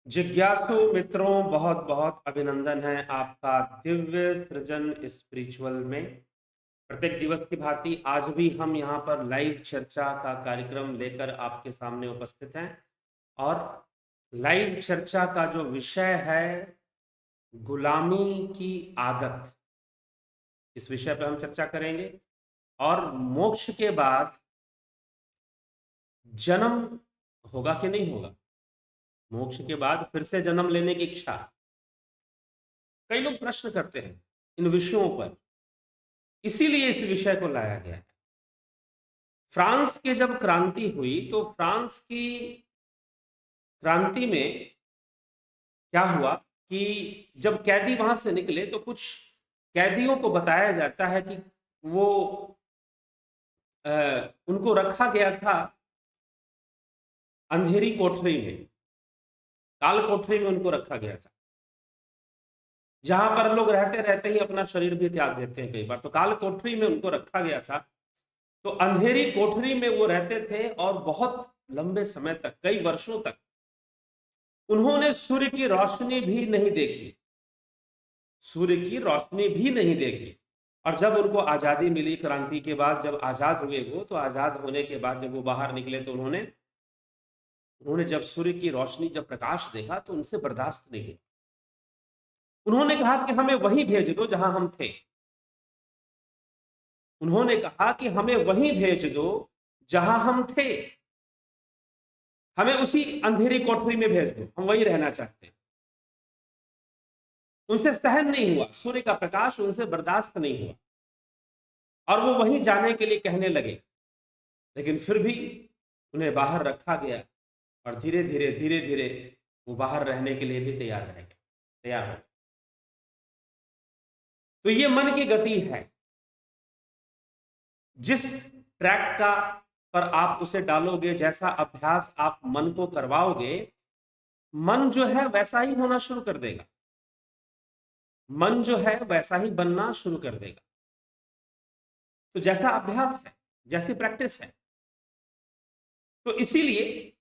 जिज्ञासु मित्रों, बहुत बहुत अभिनंदन है आपका दिव्य सृजन स्पिरिचुअल में। प्रत्येक दिवस की भांति आज भी हम यहाँ पर लाइव चर्चा का कार्यक्रम लेकर आपके सामने उपस्थित हैं। और लाइव चर्चा का जो विषय है, गुलामी की आदत, इस विषय पर हम चर्चा करेंगे। और मोक्ष के बाद जन्म होगा कि नहीं होगा, मोक्ष के बाद फिर से जन्म लेने की इच्छा, कई लोग प्रश्न करते हैं इन विषयों पर। इसीलिए इस विषय को लाया गया है। फ्रांस की जब क्रांति हुई तो फ्रांस की क्रांति में क्या हुआ कि जब कैदी वहां से निकले तो कुछ कैदियों को बताया जाता है कि वो उनको रखा गया था अंधेरी कोठरी में, काल कोठरी में उनको रखा गया था, जहां पर लोग रहते रहते ही अपना शरीर भी त्याग देते हैं कई बार। तो काल कोठरी में उनको रखा गया था। तो अंधेरी कोठरी में वो रहते थे और बहुत लंबे समय तक, कई वर्षों तक उन्होंने सूर्य की रोशनी भी नहीं देखी, सूर्य की रोशनी भी नहीं देखी। और जब उनको आजादी मिली क्रांति के बाद, जब आजाद हुए वो, तो आजाद होने के बाद जब वो बाहर निकले तो उन्होंने उन्होंने जब सूर्य की रोशनी, जब प्रकाश देखा तो उनसे बर्दाश्त नहीं हुआ। उन्होंने कहा कि हमें वहीं भेज दो जहां हम थे। उन्होंने कहा कि हमें वहीं भेज दो जहां हम थे, हमें उसी अंधेरी कोठरी में भेज दो, हम वहीं रहना चाहते हैं। उनसे सहन नहीं हुआ, सूर्य का प्रकाश उनसे बर्दाश्त नहीं हुआ और वो वहीं जाने के लिए कहने लगे। लेकिन फिर भी उन्हें बाहर रखा गया और धीरे धीरे वो बाहर रहने के लिए भी तैयार रह गए, तैयार हो गए। तो ये मन की गति है। जिस ट्रैक का पर आप उसे डालोगे, जैसा अभ्यास आप मन को करवाओगे, मन जो है वैसा ही होना शुरू कर देगा, मन जो है वैसा ही बनना शुरू कर देगा। तो जैसा अभ्यास है, जैसी प्रैक्टिस है। तो इसीलिए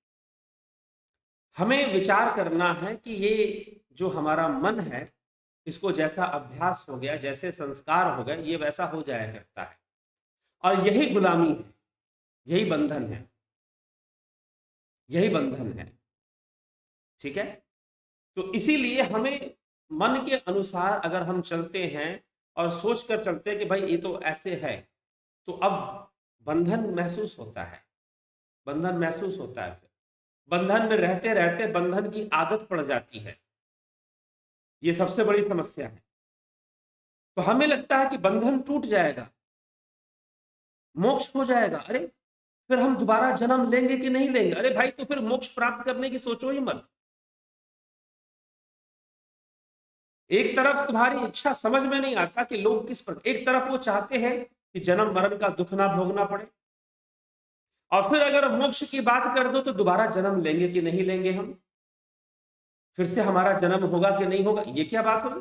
हमें विचार करना है कि ये जो हमारा मन है, इसको जैसा अभ्यास हो गया, जैसे संस्कार हो गए, ये वैसा हो जाया करता है। और यही गुलामी है, यही बंधन है, यही बंधन है। ठीक है। तो इसीलिए हमें मन के अनुसार अगर हम चलते हैं और सोच कर चलते हैं कि भाई ये तो ऐसे है, तो अब बंधन महसूस होता है, बंधन महसूस होता है। फिर बंधन में रहते रहते बंधन की आदत पड़ जाती है। ये सबसे बड़ी समस्या है। तो हमें लगता है कि बंधन टूट जाएगा, मोक्ष हो जाएगा। अरे फिर हम दोबारा जन्म लेंगे कि नहीं लेंगे? अरे भाई, तो फिर मोक्ष प्राप्त करने की सोचो ही मत। एक तरफ तुम्हारी इच्छा, समझ में नहीं आता कि लोग किस पर, एक तरफ वो चाहते हैं कि जन्म मरण का दुख ना भोगना पड़े, और फिर अगर मोक्ष की बात कर दो तो दोबारा जन्म लेंगे कि नहीं लेंगे, हम फिर से हमारा जन्म होगा कि नहीं होगा। ये क्या बात होगी?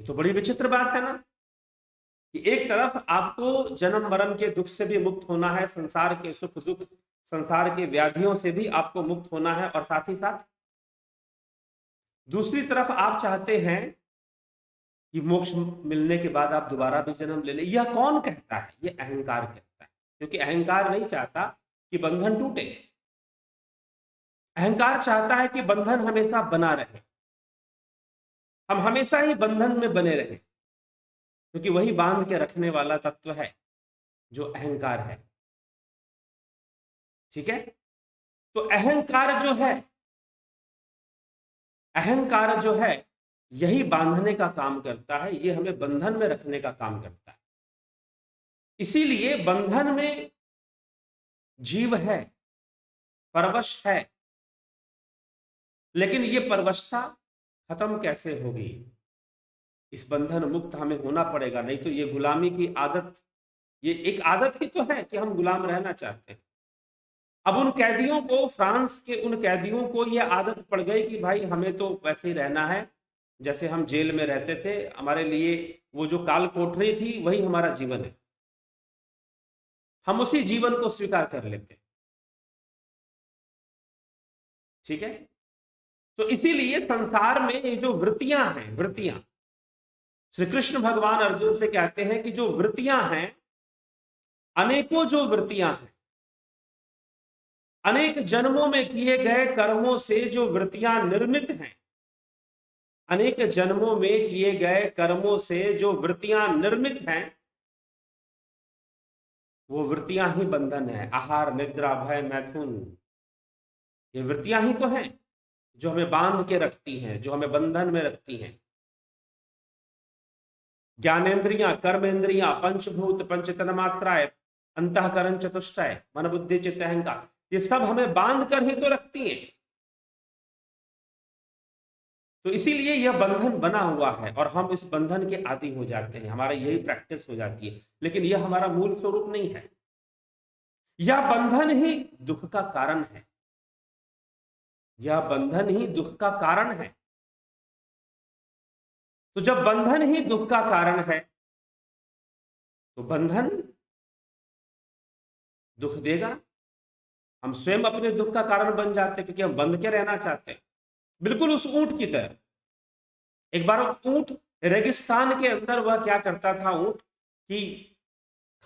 ये तो बड़ी विचित्र बात है ना, कि एक तरफ आपको जन्म मरण के दुख से भी मुक्त होना है, संसार के सुख दुख, संसार के व्याधियों से भी आपको मुक्त होना है, और साथ ही साथ दूसरी तरफ आप चाहते हैं कि मोक्ष मिलने के बाद आप दोबारा भी जन्म ले लें। यह कौन कहता है? यह अहंकार कहता है, क्योंकि अहंकार नहीं चाहता कि बंधन टूटे। अहंकार चाहता है कि बंधन हमेशा बना रहे, हम हमेशा ही बंधन में बने रहे, क्योंकि वही बांध के रखने वाला तत्व है जो अहंकार है। ठीक है। तो अहंकार जो है, अहंकार जो है, यही बांधने का काम करता है, ये हमें बंधन में रखने का काम करता है। इसीलिए बंधन में जीव है, परवश है, लेकिन ये परवशता खत्म कैसे होगी? इस बंधन मुक्त हमें होना पड़ेगा, नहीं तो ये गुलामी की आदत, ये एक आदत ही तो है कि हम गुलाम रहना चाहते हैं। अब उन कैदियों को, फ्रांस के उन कैदियों को यह आदत पड़ गई कि भाई हमें तो वैसे ही रहना है जैसे हम जेल में रहते थे, हमारे लिए वो जो काल कोठरी थी वही हमारा जीवन है, हम उसी जीवन को स्वीकार कर लेते हैं। ठीक है। तो इसीलिए संसार में ये जो वृत्तियां हैं, वृत्तियां, श्री कृष्ण भगवान अर्जुन से कहते हैं कि जो वृत्तियां हैं, अनेकों जो वृत्तियां हैं, अनेक जन्मों में किए गए कर्मों से जो वृत्तियां निर्मित हैं, अनेक जन्मों में किए गए कर्मों से जो वृत्तियां निर्मित हैं, वो वृत्तियां ही बंधन है। आहार, निद्रा, भय, मैथुन, ये वृत्तियां ही तो हैं जो हमें बांध के रखती हैं, जो हमें बंधन में रखती हैं। ज्ञानेन्द्रियां, कर्मेंद्रियां, पंचभूत, पंच तन्मात्राएं, अंतःकरण चतुष्टय, मन बुद्धि चित्त अहंकार, ये सब हमें बांध कर ही तो रखती हैं। तो इसीलिए यह बंधन बना हुआ है और हम इस बंधन के आदी हो जाते हैं, हमारा यही प्रैक्टिस हो जाती है, लेकिन यह हमारा मूल स्वरूप नहीं है। यह बंधन ही दुख का कारण है, यह बंधन ही दुख का कारण है। तो जब बंधन ही दुख का कारण है, तो बंधन दुख देगा। हम स्वयं अपने दुख का कारण बन जाते हैं क्योंकि हम बंध के रहना चाहते हैं, बिल्कुल उस ऊंट की तरह। एक बार ऊंट रेगिस्तान के अंदर, वह क्या करता था ऊंट कि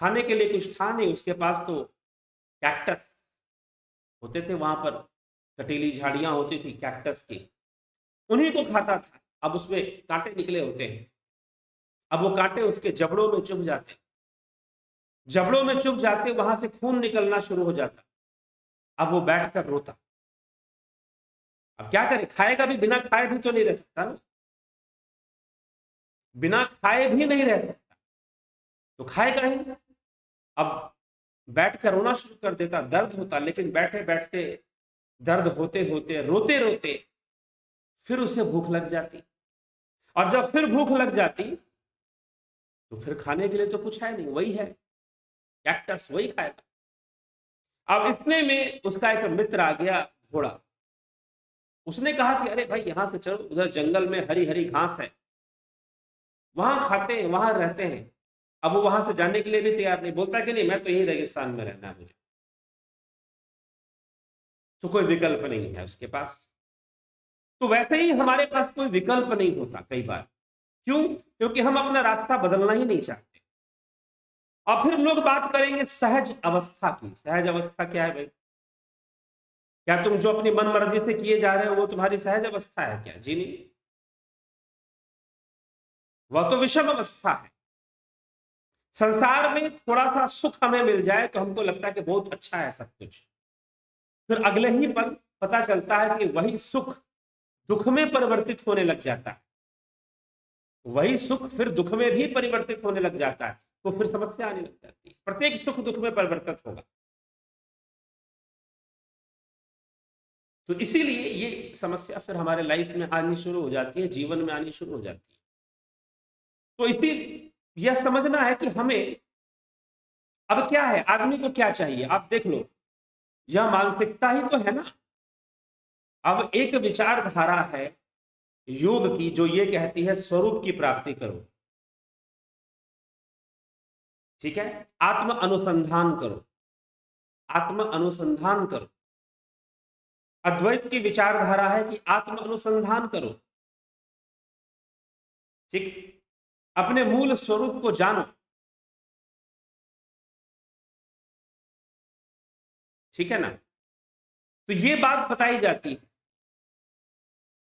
खाने के लिए कुछ था नहीं, उसके पास तो कैक्टस होते थे, वहां पर कटीली झाड़ियां होती थी कैक्टस की, उन्हीं को खाता था। अब उसमें कांटे निकले होते हैं, अब वो कांटे उसके जबड़ों में चुभ जाते, जबड़ों में चुभ जाते, वहां से खून निकलना शुरू हो जाता। अब वो बैठकर रोता। अब क्या करे, खाएगा भी, बिना खाए भी तो नहीं रह सकता ना, बिना खाए भी नहीं रह सकता, तो खाएगा ही। अब बैठकर रोना शुरू कर देता, दर्द होता, लेकिन बैठे बैठते, दर्द होते होते, रोते रोते फिर उसे भूख लग जाती, और जब फिर भूख लग जाती तो फिर खाने के लिए तो कुछ है नहीं, वही है कैक्टस, वही खाएगा। अब इतने में उसका एक मित्र आ गया, घोड़ा। उसने कहा कि अरे भाई यहां से चलो, उधर जंगल में हरी हरी घास है, वहां खाते हैं, वहां रहते हैं। अब वो वहां से जाने के लिए भी तैयार नहीं, बोलता कि नहीं, मैं तो यही रेगिस्तान में रहना है मुझे। तो कोई विकल्प नहीं है उसके पास। तो वैसे ही हमारे पास कोई विकल्प नहीं होता कई बार। क्यों? क्योंकि हम अपना रास्ता बदलना ही नहीं चाहते। और फिर लोग बात करेंगे सहज अवस्था की। सहज अवस्था क्या है भाई? क्या तुम जो अपनी मन मर्जी से किए जा रहे हो वो तुम्हारी सहज अवस्था है क्या? जी नहीं, वह तो विषम अवस्था है। संसार में थोड़ा सा सुख हमें मिल जाए तो हमको लगता है कि बहुत अच्छा है सब कुछ, फिर अगले ही पल पता चलता है कि वही सुख दुख में परिवर्तित होने लग जाता है, वही सुख फिर दुख में भी परिवर्तित होने लग जाता है, तो फिर समस्या आने लग जाती है। प्रत्येक सुख दुख में परिवर्तित होगा। तो इसीलिए ये समस्या फिर हमारे लाइफ में आनी शुरू हो जाती है, जीवन में आनी शुरू हो जाती है। तो इसी यह समझना है कि हमें अब क्या है, आदमी को क्या चाहिए। आप देख लो, यह मानसिकता ही तो है ना। अब एक विचारधारा है योग की जो ये कहती है स्वरूप की प्राप्ति करो, ठीक है, आत्म अनुसंधान करो, आत्म अनुसंधान करो। अद्वैत की विचारधारा है कि आत्म अनुसंधान करो, ठीक, अपने मूल स्वरूप को जानो, ठीक है ना। तो ये बात बताई जाती है।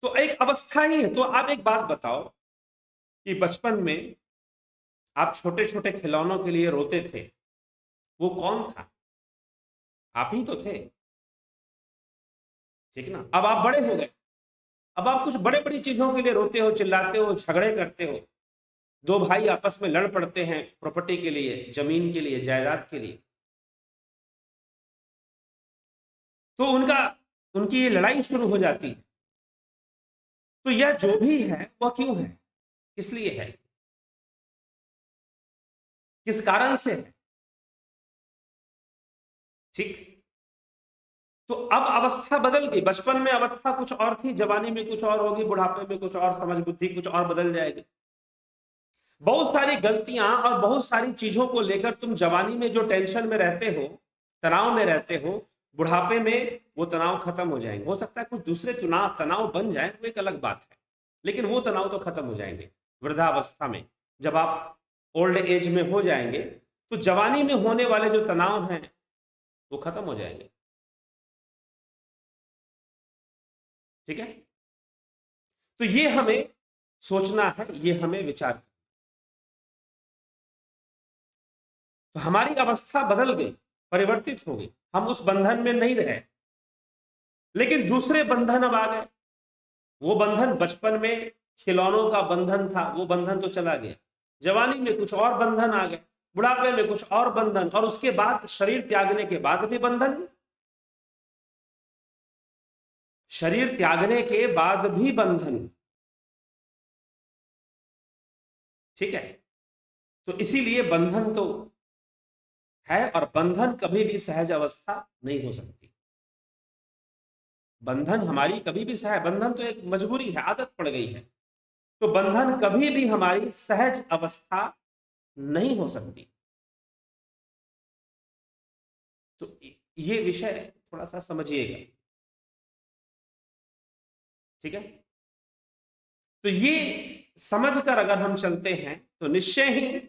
तो एक अवस्था ही है। तो आप एक बात बताओ कि बचपन में आप छोटे छोटे खिलौनों के लिए रोते थे, वो कौन था? आप ही तो थे, ठीक ना। अब आप बड़े हो गए, अब आप कुछ बड़े बड़ी चीजों के लिए रोते हो, चिल्लाते हो, झगड़े करते हो। दो भाई आपस में लड़ पड़ते हैं प्रॉपर्टी के लिए, जमीन के लिए, जायदाद के लिए। तो उनकी ये लड़ाई शुरू हो जाती है। तो यह जो भी है वह क्यों है, किस लिए है, किस कारण से है, ठीक। तो अब अवस्था बदल गई। बचपन में अवस्था कुछ और थी, जवानी में कुछ और होगी, बुढ़ापे में कुछ और, समझ बुद्धि कुछ और बदल जाएगी। बहुत सारी गलतियां और बहुत सारी चीजों को लेकर तुम जवानी में जो टेंशन में रहते हो, तनाव में रहते हो, बुढ़ापे में वो तनाव खत्म हो जाएंगे। हो सकता है कुछ दूसरे तनाव तनाव बन जाए, वो एक अलग बात है, लेकिन वो तनाव तो खत्म हो जाएंगे वृद्धावस्था में। जब आप ओल्ड एज में हो जाएंगे तो जवानी में होने वाले जो तनाव हैं वो खत्म हो जाएंगे। ठीक है, तो ये हमें सोचना है, ये हमें विचार करना। तो हमारी अवस्था बदल गई, परिवर्तित हो गई, हम उस बंधन में नहीं रहे, लेकिन दूसरे बंधन अब आ गए। वो बंधन बचपन में खिलौनों का बंधन था, वो बंधन तो चला गया। जवानी में कुछ और बंधन आ गए, बुढ़ापे में कुछ और बंधन, और उसके बाद शरीर त्यागने के बाद भी बंधन। शरीर त्यागने के बाद भी बंधन। ठीक है, तो इसीलिए बंधन तो है, और बंधन कभी भी सहज अवस्था नहीं हो सकती। बंधन हमारी कभी भी सहज, बंधन तो एक मजबूरी है, आदत पड़ गई है, तो बंधन कभी भी हमारी सहज अवस्था नहीं हो सकती। तो ये विषय थोड़ा सा समझिएगा। ठीक है, तो ये समझकर अगर हम चलते हैं तो निश्चय ही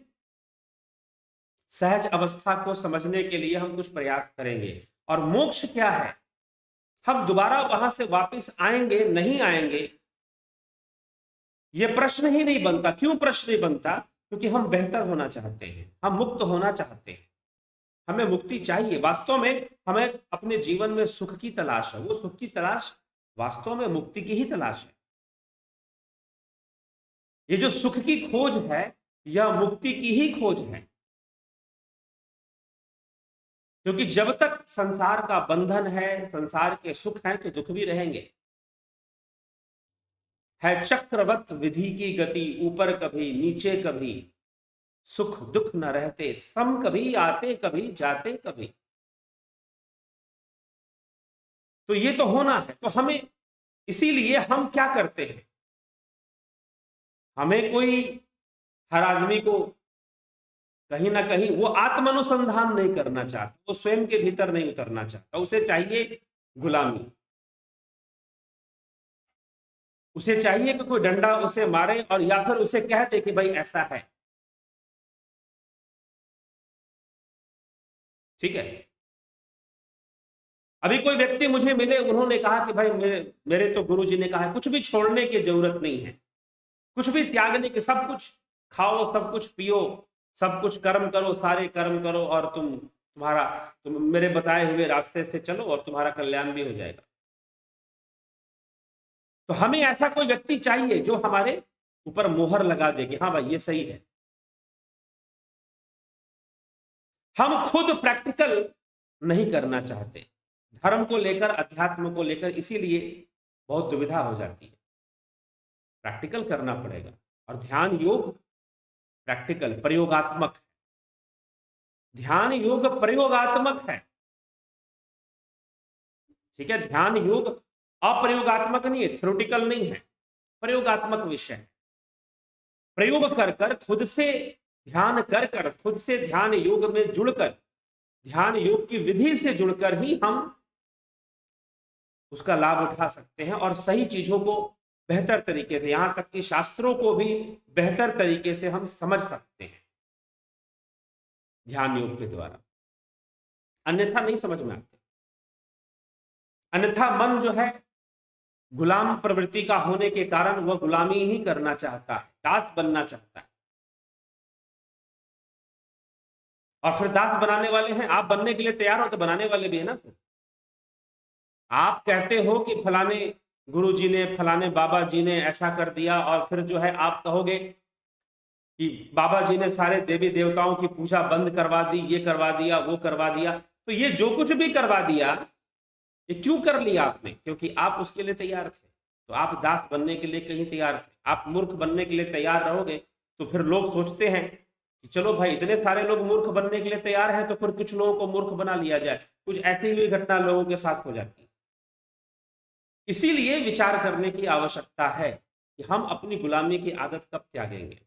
सहज अवस्था को समझने के लिए हम कुछ प्रयास करेंगे। और मोक्ष क्या है, हम दोबारा वहां से वापस आएंगे नहीं आएंगे, यह प्रश्न ही नहीं बनता। क्यों प्रश्न नहीं बनता? क्योंकि हम बेहतर होना चाहते हैं, हम मुक्त होना चाहते हैं, हमें मुक्ति चाहिए। वास्तव में हमें अपने जीवन में सुख की तलाश है, वो सुख की तलाश वास्तव में मुक्ति की ही तलाश है। ये जो सुख की खोज है यह मुक्ति की ही खोज है, क्योंकि जब तक संसार का बंधन है, संसार के सुख हैं, तो दुख भी रहेंगे। है चक्रवत विधि की गति, ऊपर कभी नीचे कभी, सुख दुख न रहते, सम कभी आते कभी जाते कभी। तो ये तो होना है, तो हमें, इसीलिए हम क्या करते हैं, हमें कोई, हर आदमी को कहीं ना कहीं वो आत्मानुसंधान नहीं करना चाहता, वो स्वयं के भीतर नहीं उतरना चाहता, उसे चाहिए गुलामी। उसे चाहिए कि कोई डंडा उसे मारे और या फिर उसे कह दे कि भाई ऐसा है। ठीक है, अभी कोई व्यक्ति मुझे मिले, उन्होंने कहा कि भाई मेरे मेरे तो गुरुजी ने कहा है कुछ भी छोड़ने की जरूरत नहीं है, कुछ भी त्यागने की, सब कुछ खाओ, सब कुछ पियो, सब कुछ कर्म करो, सारे कर्म करो, और तुम मेरे बताए हुए रास्ते से चलो और तुम्हारा कल्याण भी हो जाएगा। तो हमें ऐसा कोई व्यक्ति चाहिए जो हमारे ऊपर मोहर लगा दे कि हाँ भाई ये सही है। हम खुद प्रैक्टिकल नहीं करना चाहते धर्म को लेकर, अध्यात्म को लेकर, इसीलिए बहुत दुविधा हो जाती है। प्रैक्टिकल करना पड़ेगा, और ध्यान योग प्रैक्टिकल, प्रयोगात्मक है। ध्यान योग प्रयोगात्मक है। ठीक है, ध्यान योग अप्रयोगात्मक नहीं है, थ्योरेटिकल नहीं है, प्रयोगात्मक विषय है। प्रयोग कर कर, खुद से ध्यान कर कर, खुद से ध्यान योग में जुड़कर, ध्यान योग की विधि से जुड़कर ही हम उसका लाभ उठा सकते हैं, और सही चीजों को बेहतर तरीके से, यहां तक कि शास्त्रों को भी बेहतर तरीके से हम समझ सकते हैं ध्यान योग के द्वारा। अन्यथा नहीं समझ में आते। अन्यथा मन जो है गुलाम प्रवृत्ति का होने के कारण वह गुलामी ही करना चाहता है, दास बनना चाहता है। और फिर दास बनाने वाले हैं, आप बनने के लिए तैयार हो तो बनाने वाले भी है ना। फिर आप कहते हो कि फलाने गुरु जी ने, फलाने बाबा जी ने ऐसा कर दिया, और फिर जो है आप कहोगे कि बाबा जी ने सारे देवी देवताओं की पूजा बंद करवा दी, ये करवा दिया, वो करवा दिया। तो ये जो कुछ भी करवा दिया, ये क्यों कर लिया आपने? क्योंकि आप उसके लिए तैयार थे। तो आप दास बनने के लिए कहीं तैयार थे। आप मूर्ख बनने के लिए तैयार रहोगे तो फिर लोग सोचते हैं कि चलो भाई, इतने सारे लोग मूर्ख बनने के लिए तैयार हैं, तो फिर कुछ लोगों को मूर्ख बना लिया जाए। कुछ ऐसी हुई घटना लोगों के साथ हो जाती है। इसीलिए विचार करने की आवश्यकता है कि हम अपनी गुलामी की आदत कब त्यागेंगे।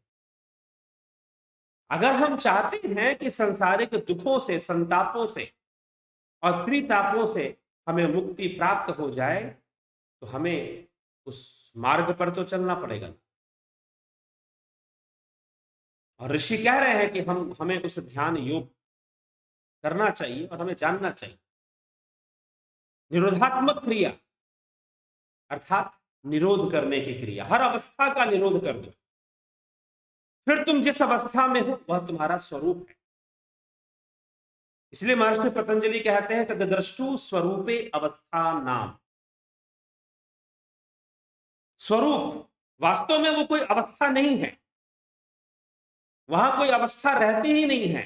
अगर हम चाहते हैं कि संसारिक दुखों से, संतापों से और त्रितापों से हमें मुक्ति प्राप्त हो जाए, तो हमें उस मार्ग पर तो चलना पड़ेगा। और ऋषि कह रहे हैं कि हमें उस ध्यान योग करना चाहिए और हमें जानना चाहिए। निरोधात्मक क्रिया अर्थात निरोध करने की क्रिया, हर अवस्था का निरोध कर दो, फिर तुम जिस अवस्था में हो वह तुम्हारा स्वरूप है। इसलिए महर्षि पतंजलि कहते हैं तद्द्रष्टु स्वरूपे अवस्था नाम। स्वरूप वास्तव में वो कोई अवस्था नहीं है, वहां कोई अवस्था रहती ही नहीं है,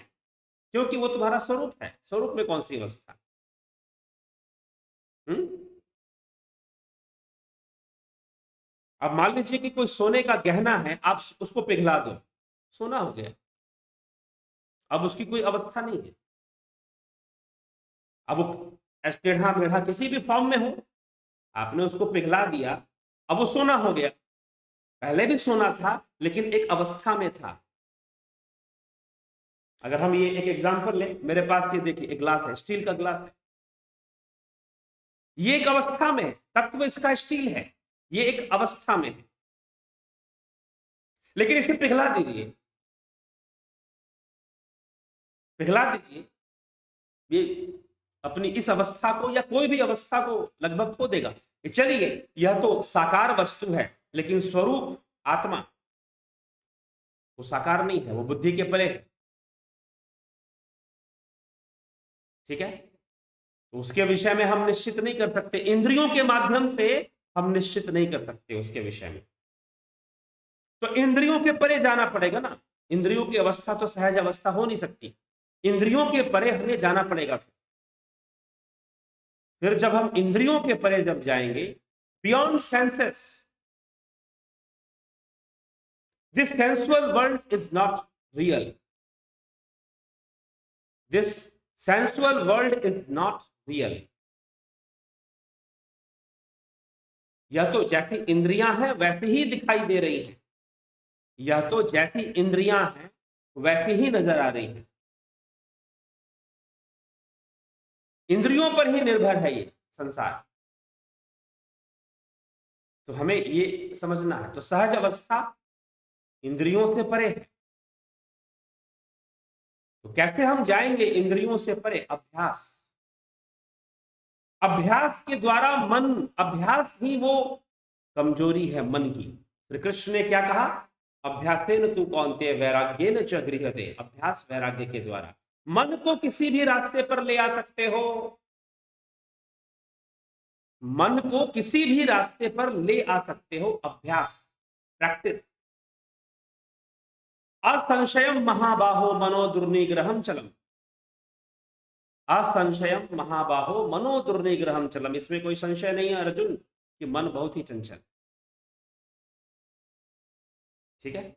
क्योंकि वो तुम्हारा स्वरूप है। स्वरूप में कौन सी अवस्था? अब मान लीजिए कि कोई सोने का गहना है, आप उसको पिघला दो, सोना हो गया, अब उसकी कोई अवस्था नहीं है। अब वो टेढ़ा मेढ़ा किसी भी फॉर्म में हो, आपने उसको पिघला दिया, अब वो सोना हो गया। पहले भी सोना था लेकिन एक अवस्था में था। अगर हम ये एक एग्जांपल लें, मेरे पास ये देखिए एक ग्लास है, स्टील का ग्लास है, ये एक अवस्था में, तत्व इसका स्टील है, ये एक अवस्था में है, लेकिन इसे पिघला दीजिए, पिघला दीजिए, ये अपनी इस अवस्था को या कोई भी अवस्था को लगभग खो देगा। चलिए यह तो साकार वस्तु है, लेकिन स्वरूप आत्मा वो साकार नहीं है, वो बुद्धि के परे है। ठीक है, तो उसके विषय में हम निश्चित नहीं कर सकते, इंद्रियों के माध्यम से हम निश्चित नहीं कर सकते उसके विषय में। तो इंद्रियों के परे जाना पड़ेगा ना, इंद्रियों की अवस्था तो सहज अवस्था हो नहीं सकती, इंद्रियों के परे हमें जाना पड़ेगा। फिर जब हम इंद्रियों के परे जब जाएंगे, beyond senses, this sensual world is not real, this sensual world is not real. यह तो जैसी इंद्रियां हैं वैसी ही दिखाई दे रही हैं, यह तो जैसी इंद्रियां हैं वैसी ही नजर आ रही हैं, इंद्रियों पर ही निर्भर है ये संसार। तो हमें ये समझना है। तो सहज अवस्था इंद्रियों से परे है। तो कैसे हम जाएंगे इंद्रियों से परे? अभ्यास, अभ्यास के द्वारा मन, अभ्यास ही वो कमजोरी है मन की। श्री कृष्ण ने क्या कहा? अभ्यासेन तु कौन्तेय वैराग्येन च गृह्यते। अभ्यास वैराग्य के द्वारा मन को किसी भी रास्ते पर ले आ सकते हो, मन को किसी भी रास्ते पर ले आ सकते हो। अभ्यास, प्रैक्टिस। असंशयम महाबाहो मनो दुर्निग्रहम चलम, असंशयम महाबाहो मनो दुर्निग्रहम चलम। इसमें कोई संशय नहीं है अर्जुन कि मन बहुत ही चंचल। ठीक है,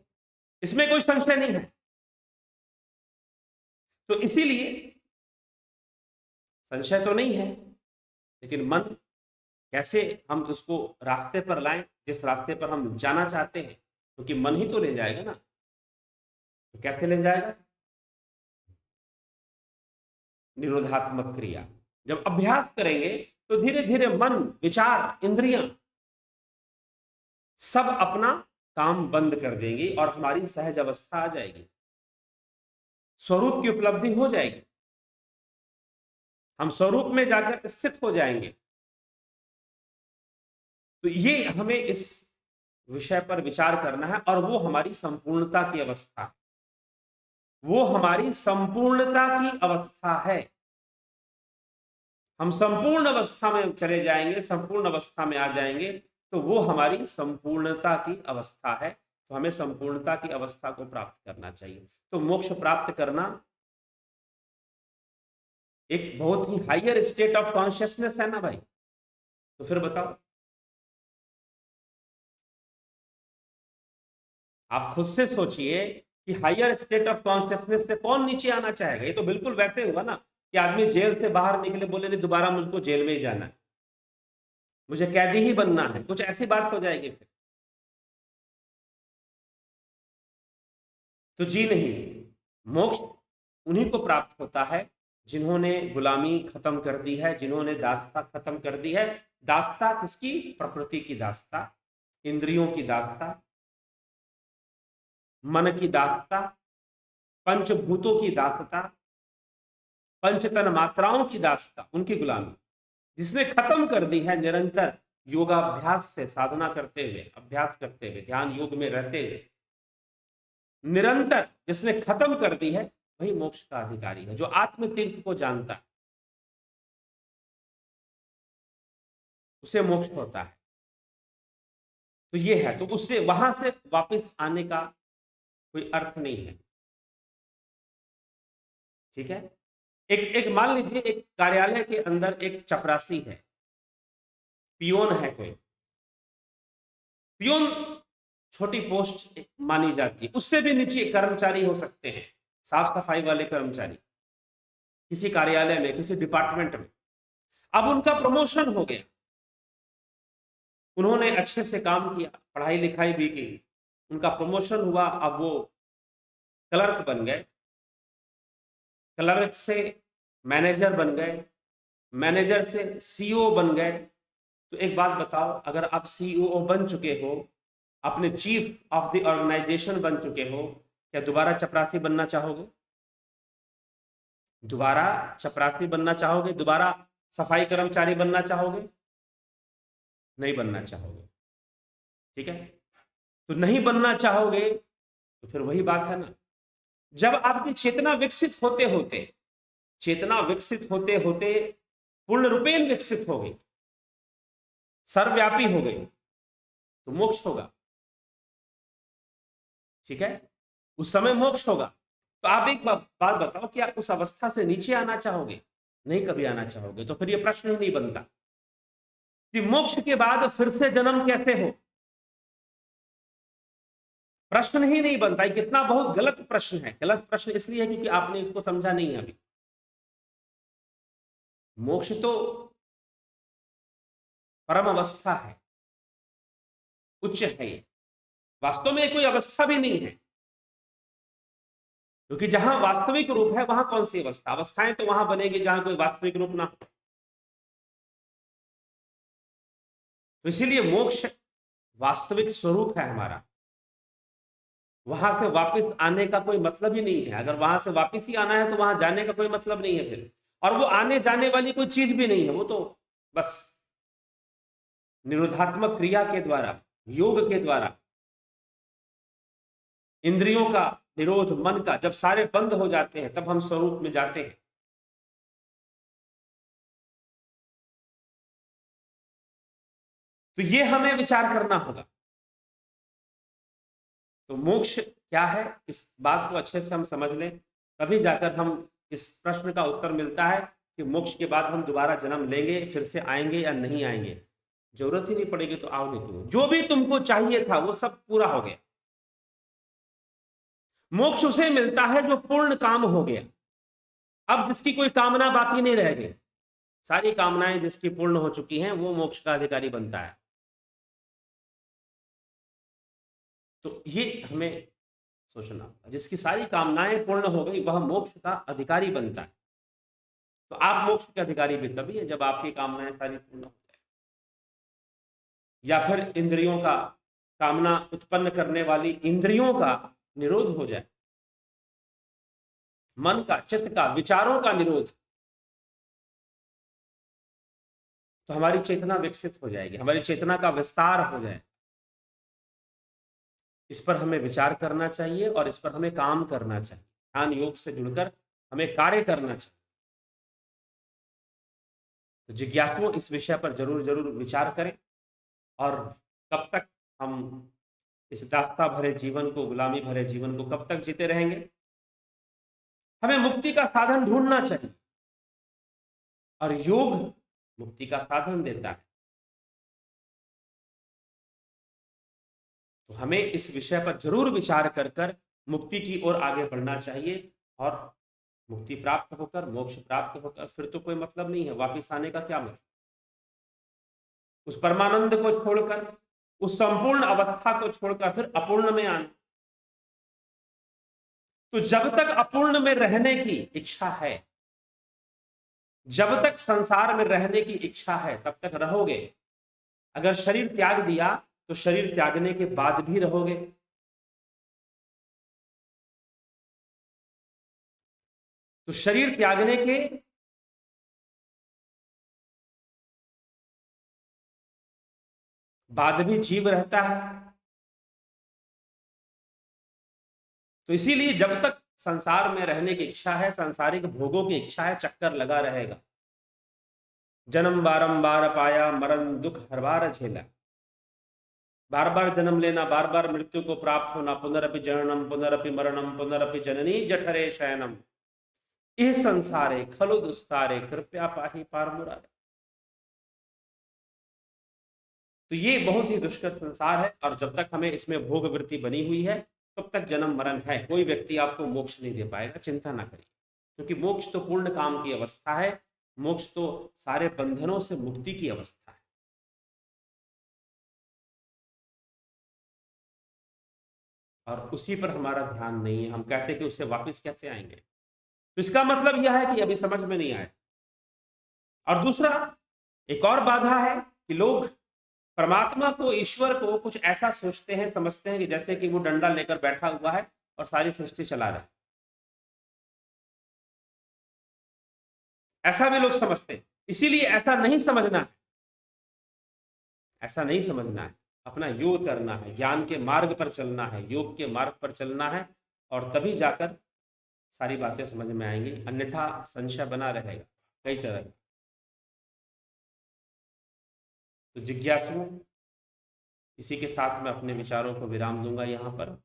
इसमें कोई संशय नहीं है। तो इसीलिए संशय तो नहीं है, लेकिन मन कैसे हम उसको रास्ते पर लाएं जिस रास्ते पर हम जाना चाहते हैं, क्योंकि मन ही तो ले जाएगा ना। तो कैसे ले जाएगा? निरोधात्मक क्रिया। जब अभ्यास करेंगे तो धीरे धीरे मन, विचार, इंद्रियां सब अपना काम बंद कर देंगी और हमारी सहज अवस्था आ जाएगी, स्वरूप की उपलब्धि हो जाएगी, हम स्वरूप में जाकर स्थित हो जाएंगे। तो ये हमें इस विषय पर विचार करना है, और वो हमारी संपूर्णता की अवस्था, वो हमारी संपूर्णता की अवस्था है। हम संपूर्ण अवस्था में चले जाएंगे, संपूर्ण अवस्था में आ जाएंगे, तो वो हमारी संपूर्णता की अवस्था है। तो हमें संपूर्णता की अवस्था को प्राप्त करना चाहिए। तो मोक्ष प्राप्त करना एक बहुत ही हायर स्टेट ऑफ कॉन्शियसनेस है ना भाई। तो फिर बताओ, आप खुद से सोचिए कि हायर स्टेट ऑफ कॉन्शियसनेस से कौन नीचे आना चाहेगा? ये तो बिल्कुल वैसे हुआ ना कि आदमी जेल से बाहर निकले, बोले नहीं दोबारा मुझको जेल में ही जाना है, मुझे कैदी ही बनना है, कुछ ऐसी बात हो जाएगी फिर। तो जी नहीं, मोक्ष उन्हीं को प्राप्त होता है जिन्होंने गुलामी खत्म कर दी है, जिन्होंने दासता खत्म कर दी है। दासता किसकी? प्रकृति की दासता, इंद्रियों की दासता, मन की दासता, पंचभूतों की दासता, पंचतन मात्राओं की दासता, उनकी गुलामी जिसने खत्म कर दी है। निरंतर योगाभ्यास से, साधना करते हुए, अभ्यास करते हुए, ध्यान योग में रहते हुए निरंतर जिसने खत्म कर दी है, वही मोक्ष का अधिकारी है। जो आत्म तीर्थ को जानता है उसे मोक्ष होता है। तो ये है, तो उससे वहां से वापस आने का कोई अर्थ नहीं है। ठीक है। एक मान लीजिए एक कार्यालय के अंदर एक चपरासी है, पियोन है कोई। पियोन छोटी पोस्ट मानी जाती है, उससे भी नीचे कर्मचारी हो सकते हैं, साफ सफाई वाले कर्मचारी किसी कार्यालय में, किसी डिपार्टमेंट में। अब उनका प्रमोशन हो गया, उन्होंने अच्छे से काम किया, पढ़ाई लिखाई भी की, उनका प्रमोशन हुआ, अब वो क्लर्क बन गए, क्लर्क से मैनेजर बन गए, मैनेजर से सीईओ बन गए। तो एक बात बताओ, अगर आप सीईओ बन चुके हो, अपने चीफ ऑफ द ऑर्गेनाइजेशन बन चुके हो, क्या दोबारा चपरासी बनना चाहोगे? दोबारा चपरासी बनना चाहोगे? दोबारा सफाई कर्मचारी बनना चाहोगे? नहीं बनना चाहोगे। ठीक है। तो नहीं बनना चाहोगे तो फिर वही बात है ना, जब आपकी चेतना विकसित होते होते, चेतना विकसित होते होते पूर्ण रूपेण विकसित हो गई, सर्वव्यापी हो गई, तो मोक्ष होगा। ठीक है। उस समय मोक्ष होगा। तो आप एक बात बताओ, क्या उस अवस्था से नीचे आना चाहोगे? नहीं कभी आना चाहोगे। तो फिर ये प्रश्न ही नहीं बनता कि मोक्ष के बाद फिर से जन्म कैसे हो। प्रश्न ही नहीं बनता। ये कितना बहुत गलत प्रश्न है। गलत प्रश्न इसलिए है क्योंकि आपने इसको समझा नहीं है अभी। मोक्ष तो परम अवस्था है, उच्च है। ये वास्तव में कोई अवस्था भी नहीं है, क्योंकि जहां वास्तविक रूप है वहां कौन सी अवस्था? अवस्थाएं तो वहां बनेगी जहां कोई वास्तविक रूप ना हो। तो इसीलिए मोक्ष वास्तविक स्वरूप है हमारा। वहां से वापस आने का कोई मतलब ही नहीं है। अगर वहां से वापस ही आना है तो वहां जाने का कोई मतलब नहीं है फिर। और वो आने जाने वाली कोई चीज भी नहीं है। वो तो बस निरोधात्मक क्रिया के द्वारा, योग के द्वारा, इंद्रियों का निरोध, मन का, जब सारे बंद हो जाते हैं तब हम स्वरूप में जाते हैं। तो ये हमें विचार करना होगा। तो मोक्ष क्या है, इस बात को अच्छे से हम समझ लें, तभी जाकर हम इस प्रश्न का उत्तर मिलता है कि मोक्ष के बाद हम दोबारा जन्म लेंगे, फिर से आएंगे या नहीं आएंगे। जरूरत ही नहीं पड़ेगी तो आओगे क्यों? जो भी तुमको चाहिए था वो सब पूरा हो गया। मोक्ष उसे मिलता है जो पूर्ण काम हो गया। अब जिसकी कोई कामना बाकी नहीं रह गई, सारी कामनाएं जिसकी पूर्ण हो चुकी हैं, वो मोक्ष का अधिकारी बनता है। तो ये हमें सोचना, जिसकी सारी कामनाएं पूर्ण हो गई वह मोक्ष का अधिकारी बनता है। तो आप मोक्ष के अधिकारी भी तभी है जब आपकी कामनाएं सारी पूर्ण हो जाए, या फिर इंद्रियों का, कामना उत्पन्न करने वाली इंद्रियों का निरोध हो जाए, मन का, चित्त का, विचारों का निरोध। तो हमारी चेतना विकसित हो जाएगी, हमारी चेतना का विस्तार हो जाए। इस पर हमें विचार करना चाहिए और इस पर हमें काम करना चाहिए। ध्यान योग से जुड़कर हमें कार्य करना चाहिए। तो जिज्ञासुओं इस विषय पर जरूर जरूर विचार करें। और कब तक हम इस दास्ता भरे जीवन को, गुलामी भरे जीवन को कब तक जीते रहेंगे? हमें मुक्ति का साधन ढूंढना चाहिए, और योग मुक्ति का साधन देता है। तो हमें इस विषय पर जरूर विचार कर कर मुक्ति की ओर आगे बढ़ना चाहिए। और मुक्ति प्राप्त होकर, मोक्ष प्राप्त होकर फिर तो कोई मतलब नहीं है, वापिस आने का क्या मतलब? उस परमानंद को छोड़कर, उस संपूर्ण अवस्था को छोड़कर फिर अपूर्ण में आना। तो जब तक अपूर्ण में रहने की इच्छा है, जब तक संसार में रहने की इच्छा है तब तक रहोगे। अगर शरीर त्याग दिया तो शरीर त्यागने के बाद भी रहोगे। तो शरीर त्यागने के बाद भी जीव रहता है। तो इसीलिए जब तक संसार में रहने की इच्छा है, सांसारिक भोगों की इच्छा है, चक्कर लगा रहेगा। जन्म बारंबार पाया, मरण दुख हर बार झेला। बार बार जन्म लेना, बार बार मृत्यु को प्राप्त होना, पुनरपि जननम पुनरपि मरणम पुनरपि जननी जठरे शयनम, इह संसारे खलु दुस्तारे कृपया पाहि पार मुरारे। तो ये बहुत ही दुष्कर संसार है, और जब तक हमें इसमें भोग वृत्ति बनी हुई है तब तक जन्म मरण है। कोई व्यक्ति आपको मोक्ष नहीं दे पाएगा, चिंता ना करिए, क्योंकि मोक्ष तो पूर्ण काम की अवस्था है। मोक्ष तो सारे बंधनों से मुक्ति की अवस्था है। और उसी पर हमारा ध्यान नहीं है। हम कहते कि उससे वापस कैसे आएंगे, तो इसका मतलब यह है कि अभी समझ में नहीं आया। और दूसरा, एक और बाधा है कि लोग परमात्मा को, ईश्वर को कुछ ऐसा सोचते हैं, समझते हैं कि जैसे कि वो डंडा लेकर बैठा हुआ है और सारी सृष्टि चला रहा है। ऐसा भी लोग समझते हैं। इसीलिए ऐसा नहीं समझना है, ऐसा नहीं समझना है। अपना योग करना है, ज्ञान के मार्ग पर चलना है, योग के मार्ग पर चलना है, और तभी जाकर सारी बातें समझ में आएंगी। अन्यथा संशय बना रहेगा कई तरह का। तो जिज्ञासु, इसी के साथ मैं अपने विचारों को विराम दूंगा यहाँ पर।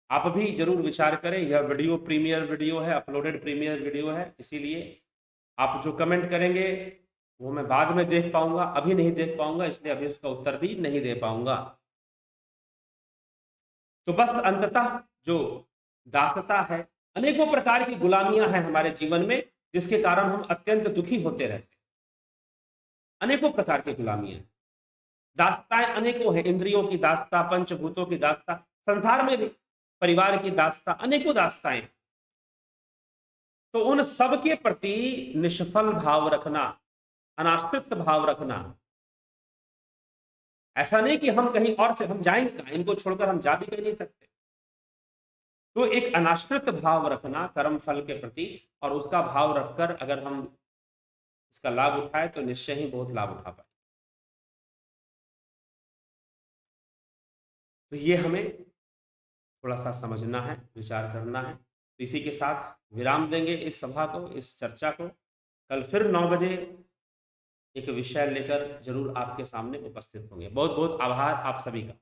आप भी जरूर विचार करें। यह वीडियो प्रीमियर वीडियो है, अपलोडेड प्रीमियर वीडियो है, इसीलिए आप जो कमेंट करेंगे वो मैं बाद में देख पाऊंगा, अभी नहीं देख पाऊंगा, इसलिए अभी उसका उत्तर भी नहीं दे पाऊंगा। तो बस अंततः जो दासता है, अनेकों प्रकार की गुलामियां हैं हमारे जीवन में, जिसके कारण हम अत्यंत दुखी होते रहते हैं। अनेकों प्रकार की गुलामियां, दासताएं अनेकों हैं। इंद्रियों की दासता, पंचभूतों की दासता, संसार में भी परिवार की दासता, अनेकों दासताएं। तो उन सब के प्रति निष्फल भाव रखना, अनाश्रित भाव रखना। ऐसा नहीं कि हम कहीं और से हम जाएंगे कहां, इनको छोड़कर हम जा भी कहीं नहीं सकते। तो एक अनाश्रित भाव रखना कर्म फल के प्रति, और उसका भाव रखकर अगर हम इसका लाभ उठाए तो निश्चय ही बहुत लाभ उठा पाए। तो ये हमें थोड़ा सा समझना है, विचार करना है। तो इसी के साथ विराम देंगे इस सभा को, इस चर्चा को। कल फिर 9 बजे एक विषय लेकर जरूर आपके सामने उपस्थित होंगे। बहुत बहुत आभार आप सभी का।